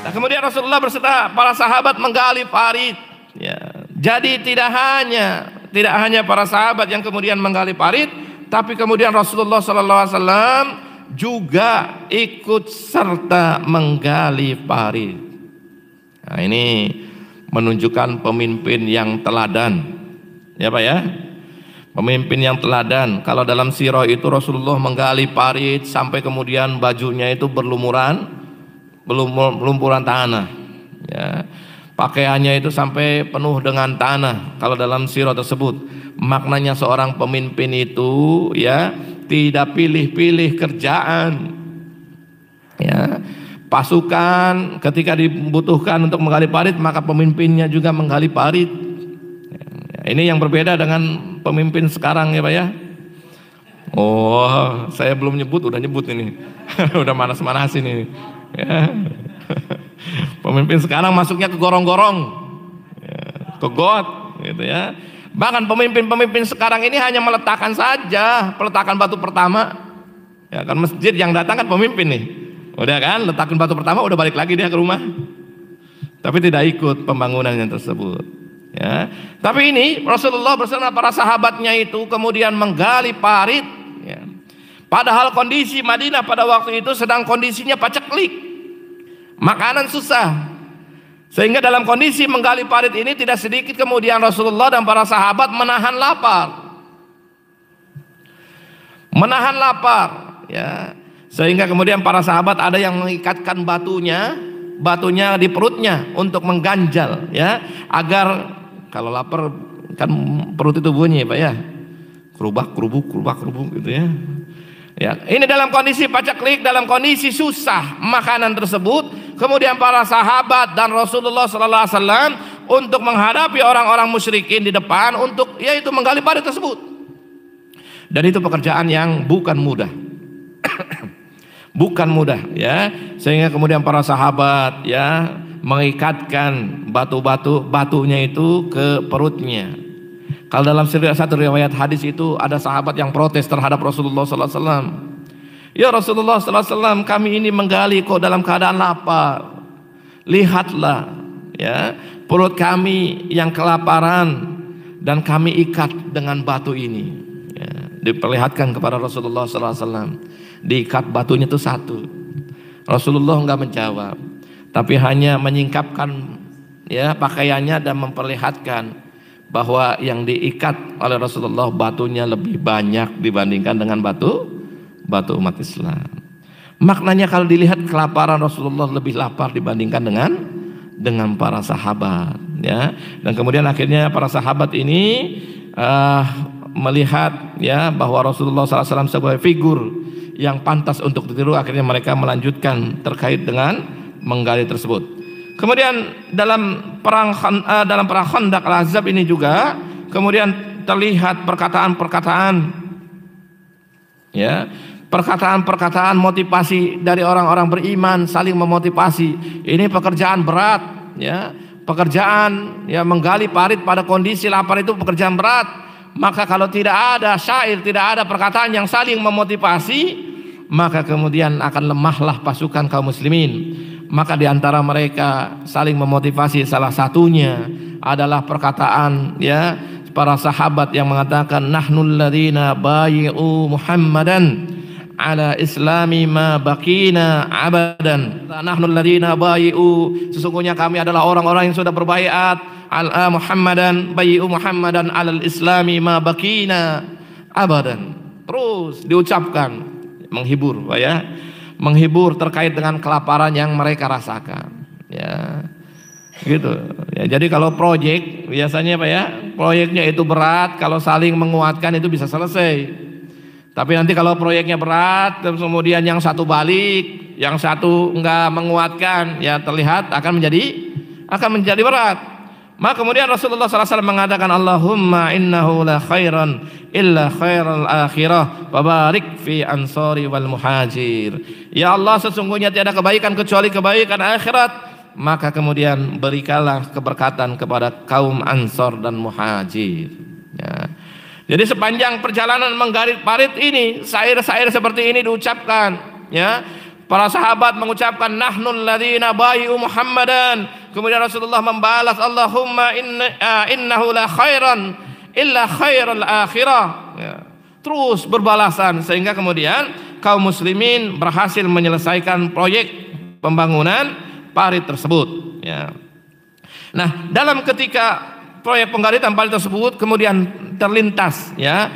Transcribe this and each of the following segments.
Nah, kemudian Rasulullah berserta para sahabat menggali parit. Ya. Jadi tidak hanya para sahabat yang kemudian menggali parit, tapi kemudian Rasulullah SAW juga ikut serta menggali parit. Nah, ini menunjukkan pemimpin yang teladan, ya Pak ya. Pemimpin yang teladan. Kalau dalam sirah itu Rasulullah menggali parit sampai kemudian bajunya itu berlumuran tanah, ya. Pakaiannya itu sampai penuh dengan tanah. Kalau dalam sirah tersebut, maknanya seorang pemimpin itu ya tidak pilih-pilih kerjaan, ya. Pasukan ketika dibutuhkan untuk menggali parit, maka pemimpinnya juga menggali parit. Ya, ini yang berbeda dengan pemimpin sekarang ya Pak ya. Oh, saya belum nyebut, udah nyebut ini. Udah manas-manasin ini. Ya. Pemimpin sekarang masuknya ke gorong-gorong, ya, ke got, gitu ya. Bahkan pemimpin-pemimpin sekarang ini hanya meletakkan saja, peletakan batu pertama. Ya kan masjid yang datang kan pemimpin nih. Udah kan, letakkan batu pertama, udah balik lagi dia ke rumah. Tapi tidak ikut pembangunannya tersebut. Ya. Tapi ini Rasulullah bersama para sahabatnya itu kemudian menggali parit. Ya. Padahal kondisi Madinah pada waktu itu sedang kondisinya paceklik. Makanan susah, sehingga dalam kondisi menggali parit ini tidak sedikit kemudian Rasulullah dan para sahabat menahan lapar, ya, sehingga kemudian para sahabat ada yang mengikatkan batunya di perutnya untuk mengganjal, ya, agar kalau lapar kan perut itu bunyi Pak ya, kerubak kerubuk gitu ya. Ya, ini dalam kondisi paceklik, dalam kondisi susah makanan tersebut, kemudian para sahabat dan Rasulullah SAW untuk menghadapi orang-orang musyrikin di depan untuk yaitu menggali parit tersebut. Dan itu pekerjaan yang bukan mudah. Bukan mudah ya, sehingga kemudian para sahabat ya mengikatkan batunya itu ke perutnya. Kalau dalam satu riwayat hadis itu ada sahabat yang protes terhadap Rasulullah SAW. Ya Rasulullah SAW, kami ini menggali kok dalam keadaan lapar. Lihatlah, ya, perut kami yang kelaparan dan kami ikat dengan batu ini. Ya, diperlihatkan kepada Rasulullah SAW. Diikat batunya itu satu. Rasulullah enggak menjawab, tapi hanya menyingkapkan ya pakaiannya dan memperlihatkan bahwa yang diikat oleh Rasulullah batunya lebih banyak dibandingkan dengan batu umat Islam. Maknanya kalau dilihat kelaparan Rasulullah lebih lapar dibandingkan dengan para sahabat, ya. Dan kemudian akhirnya para sahabat ini melihat ya bahwa Rasulullah SAW sebagai figur yang pantas untuk ditiru. Akhirnya mereka melanjutkan terkait dengan menggali tersebut. Kemudian dalam perang Khandaq Al-Ahzab ini juga kemudian terlihat perkataan-perkataan, ya, perkataan-perkataan motivasi dari orang-orang beriman, saling memotivasi. Ini pekerjaan berat, ya, pekerjaan ya menggali parit pada kondisi lapar itu pekerjaan berat. Maka kalau tidak ada syair, tidak ada perkataan yang saling memotivasi, maka kemudian akan lemahlah pasukan kaum muslimin. Maka di antara mereka saling memotivasi, salah satunya adalah perkataan ya para sahabat yang mengatakan nahnul ladzina bai'u Muhammadan ala islami ma baqina abadan. Nahnul ladzina bai'u, sesungguhnya kami adalah orang-orang yang sudah berbaiat ala Muhammadan, bai'u Muhammadan alal islami ma baqina abadan. Terus diucapkan menghibur, ya. Menghibur terkait dengan kelaparan yang mereka rasakan, ya, gitu. Ya, jadi kalau proyek biasanya Pak ya, proyeknya itu berat, kalau saling menguatkan itu bisa selesai. Tapi nanti kalau proyeknya berat, terus kemudian yang satu balik, yang satu enggak menguatkan, ya terlihat akan menjadi berat. Maka kemudian Rasulullah SAW mengatakan, Allahumma innahu la khairan illa khairal akhirah wabarik fi ansari wal muhajir. Ya Allah, sesungguhnya tiada kebaikan kecuali kebaikan akhirat, maka kemudian berikanlah keberkatan kepada kaum Ansor dan Muhajir, ya. Jadi sepanjang perjalanan menggali parit ini, syair-syair seperti ini diucapkan, ya. Para sahabat mengucapkan nahnul ladzina bai'u Muhammadan. Kemudian Rasulullah membalas, Allahumma innahu la khairan illa khairul akhirah. Ya. Terus berbalasan sehingga kemudian kaum muslimin berhasil menyelesaikan proyek pembangunan parit tersebut. Ya. Nah, dalam ketika proyek penggalitan parit tersebut kemudian terlintas ya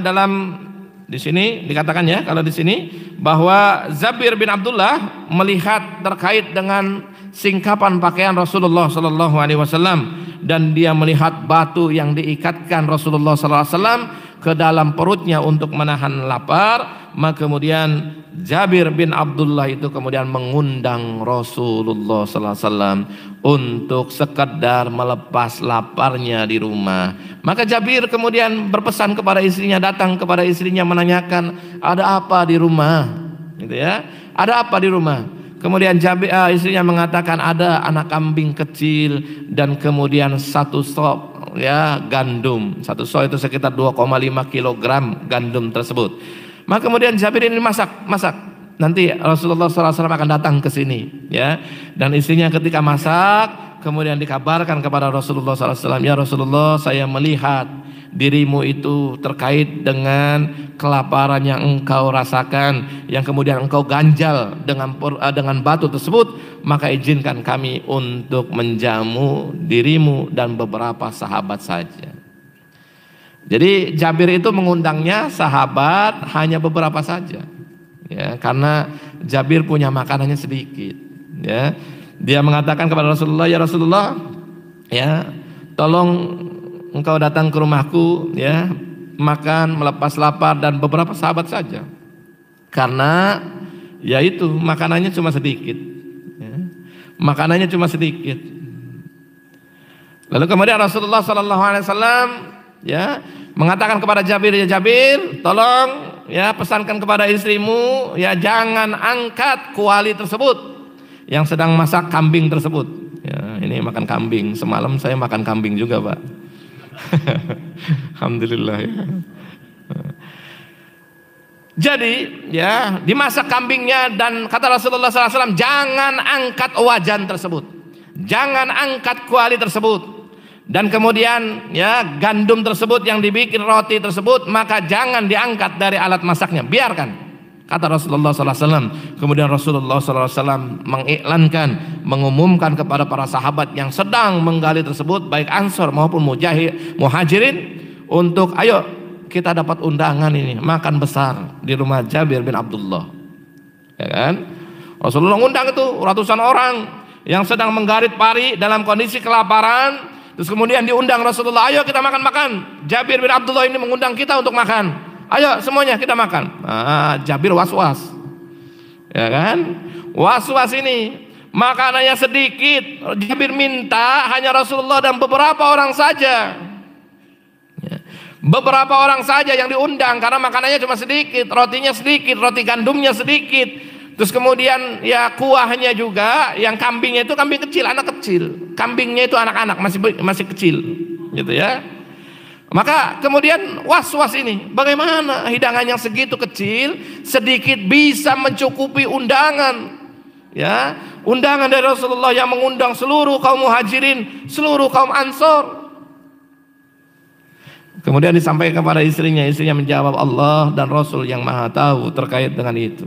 dalam di sini dikatakan ya, kalau di sini bahwa Jabir bin Abdullah melihat terkait dengan singkapan pakaian Rasulullah sallallahu alaihi wasallam, dan dia melihat batu yang diikatkan Rasulullah sallallahu alaihi wasallam ke dalam perutnya untuk menahan lapar. Maka kemudian Jabir bin Abdullah itu kemudian mengundang Rasulullah sallallahu alaihi wasallam untuk sekedar melepas laparnya di rumah. Maka Jabir kemudian berpesan kepada istrinya, datang kepada istrinya menanyakan, ada apa di rumah? Gitu ya. Ada apa di rumah? Kemudian istrinya mengatakan ada anak kambing kecil dan kemudian satu sok ya gandum. Satu sok itu sekitar 2,5 kilogram gandum tersebut. Maka kemudian Jabir ini masak. Nanti Rasulullah SAW akan datang ke sini, ya. Dan istrinya ketika masak, kemudian dikabarkan kepada Rasulullah SAW, ya Rasulullah, saya melihat dirimu itu terkait dengan kelaparan yang engkau rasakan, yang kemudian engkau ganjal dengan batu tersebut, maka izinkan kami untuk menjamu dirimu dan beberapa sahabat saja. Jadi Jabir itu mengundangnya sahabat hanya beberapa saja, ya, karena Jabir punya makanannya sedikit, ya. Dia mengatakan kepada Rasulullah, ya Rasulullah, ya, tolong engkau datang ke rumahku, ya, makan, melepas lapar dan beberapa sahabat saja, karena yaitu makanannya cuma sedikit, ya. Makanannya cuma sedikit. Lalu kemudian Rasulullah SAW ya mengatakan kepada Jabir, ya Jabir, tolong ya pesankan kepada istrimu, ya jangan angkat kuali tersebut yang sedang masak kambing tersebut. Ya, ini makan kambing. Semalam saya makan kambing juga, Pak. Alhamdulillah ya. Jadi ya dimasak kambingnya, dan kata Rasulullah SAW, jangan angkat wajan tersebut, jangan angkat kuali tersebut. Dan kemudian ya gandum tersebut yang dibikin roti tersebut, maka jangan diangkat dari alat masaknya, biarkan, kata Rasulullah SAW. Kemudian Rasulullah SAW mengiklankan, mengumumkan kepada para sahabat yang sedang menggali tersebut, baik Ansor maupun Muhajirin, untuk ayo kita dapat undangan ini makan besar di rumah Jabir bin Abdullah, ya kan? Rasulullah undang itu ratusan orang yang sedang menggarit pari dalam kondisi kelaparan. Terus kemudian diundang Rasulullah, ayo kita makan-makan. Jabir bin Abdullah ini mengundang kita untuk makan. Ayo semuanya kita makan. Jabir was-was, ya kan? Was-was ini makanannya sedikit. Jabir minta hanya Rasulullah dan beberapa orang saja. Beberapa orang saja yang diundang karena makanannya cuma sedikit, rotinya sedikit, roti gandumnya sedikit. Terus kemudian ya kuahnya juga, yang kambingnya itu kambing kecil, anak kecil. Kambingnya itu anak-anak masih kecil, gitu ya. Maka kemudian was-was ini, bagaimana hidangan yang segitu kecil, sedikit bisa mencukupi undangan, ya, undangan dari Rasulullah yang mengundang seluruh kaum Muhajirin, seluruh kaum Ansor. Kemudian disampaikan kepada istrinya menjawab, Allah dan Rasul yang Maha tahu terkait dengan itu.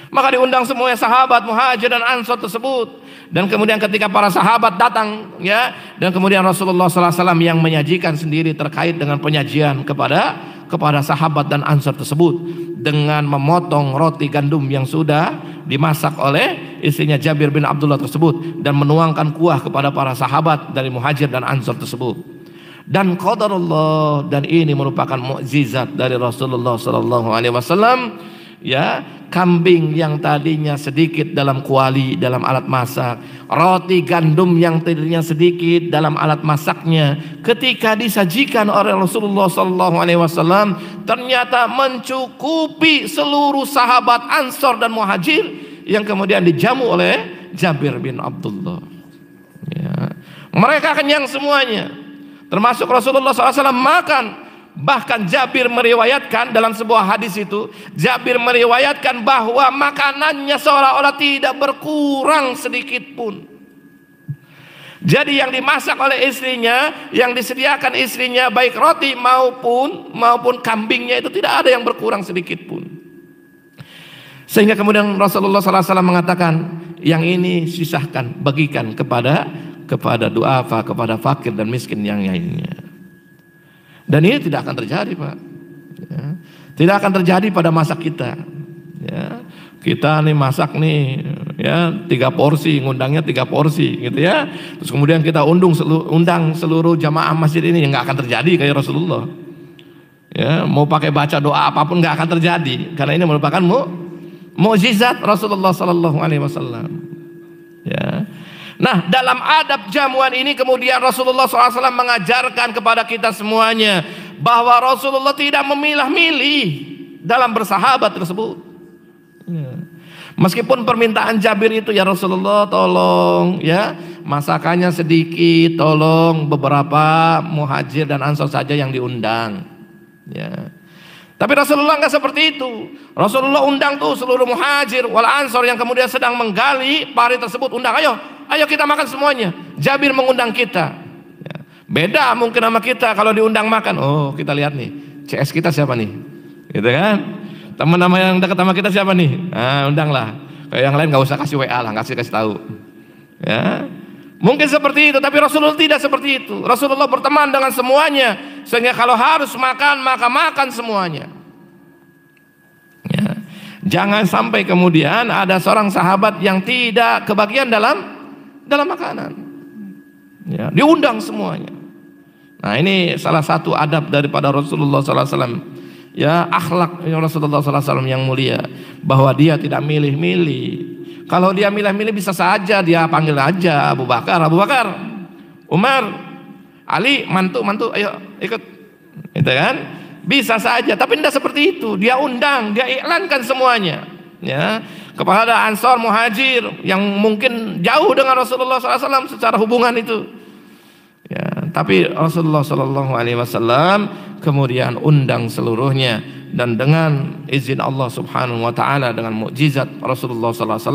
Maka diundang semua sahabat Muhajir dan Ansor tersebut. Dan kemudian ketika para sahabat datang, ya, dan kemudian Rasulullah SAW yang menyajikan sendiri terkait dengan penyajian kepada sahabat dan Ansor tersebut, dengan memotong roti gandum yang sudah dimasak oleh istrinya Jabir bin Abdullah tersebut, dan menuangkan kuah kepada para sahabat dari Muhajir dan Ansor tersebut. Dan qadarullah, dan ini merupakan mukjizat dari Rasulullah SAW, ya, kambing yang tadinya sedikit dalam kuali, dalam alat masak, roti gandum yang tadinya sedikit dalam alat masaknya, ketika disajikan oleh Rasulullah SAW ternyata mencukupi seluruh sahabat Ansor dan Muhajir yang kemudian dijamu oleh Jabir bin Abdullah, ya. Mereka kenyang semuanya, termasuk Rasulullah SAW makan Bahkan Jabir meriwayatkan dalam sebuah hadis itu, Jabir meriwayatkan bahwa makanannya seolah-olah tidak berkurang sedikit pun. Jadi yang dimasak oleh istrinya, yang disediakan istrinya, baik roti maupun kambingnya, itu tidak ada yang berkurang sedikit pun. Sehingga kemudian Rasulullah SAW mengatakan, yang ini sisahkan, bagikan kepada duafa, kepada fakir dan miskin yang lainnya. Dan ini tidak akan terjadi, Pak. Ya. Tidak akan terjadi pada masa kita. Ya. Kita nih masak nih, ya 3 porsi, ngundangnya 3 porsi, gitu ya. Terus kemudian kita undang seluruh jamaah masjid ini, yang nggak akan terjadi kayak Rasulullah. Ya, mau pakai baca doa apapun nggak akan terjadi, karena ini merupakan mukjizat Rasulullah Sallallahu Alaihi Wasallam. Ya. Nah, dalam adab jamuan ini kemudian Rasulullah SAW mengajarkan kepada kita semuanya bahwa Rasulullah tidak memilah-milih dalam bersahabat tersebut. Ya. Meskipun permintaan Jabir itu, ya Rasulullah tolong ya masakannya sedikit, tolong beberapa muhajir dan ansor saja yang diundang. Ya. Tapi Rasulullah nggak seperti itu. Rasulullah undang tuh seluruh muhajir wal ansor yang kemudian sedang menggali parit tersebut, undang, ayo kita makan semuanya. Jabir mengundang kita. Ya. Beda mungkin sama kita kalau diundang makan. Oh, kita lihat nih, CS kita siapa nih, gitu kan? Teman nama yang dekat sama kita siapa nih? Nah, undanglah. Kayak yang lain nggak usah kasih WA lah, kasih tahu. Ya. Mungkin seperti itu, tapi Rasulullah tidak seperti itu. Rasulullah berteman dengan semuanya, sehingga kalau harus makan, maka makan semuanya. Ya. Jangan sampai kemudian ada seorang sahabat yang tidak kebagian dalam makanan. Ya, diundang semuanya. Nah, ini salah satu adab daripada Rasulullah SAW. Ya, akhlak Rasulullah SAW yang mulia, bahwa dia tidak milih-milih. Kalau dia milih-milih bisa saja dia panggil aja Abu Bakar, Umar, Ali, mantu, ayo ikut, itu kan? Bisa saja, tapi tidak seperti itu. Dia undang, dia iklankan semuanya, ya, kepada ansor muhajir yang mungkin jauh dengan Rasulullah SAW secara hubungan itu. Ya, tapi Rasulullah SAW kemudian undang seluruhnya, dan dengan izin Allah Subhanahu wa taala, dengan mukjizat Rasulullah SAW,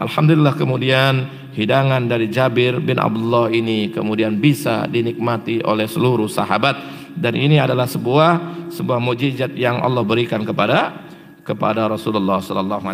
alhamdulillah kemudian hidangan dari Jabir bin Abdullah ini kemudian bisa dinikmati oleh seluruh sahabat, dan ini adalah sebuah mukjizat yang Allah berikan kepada Rasulullah SAW.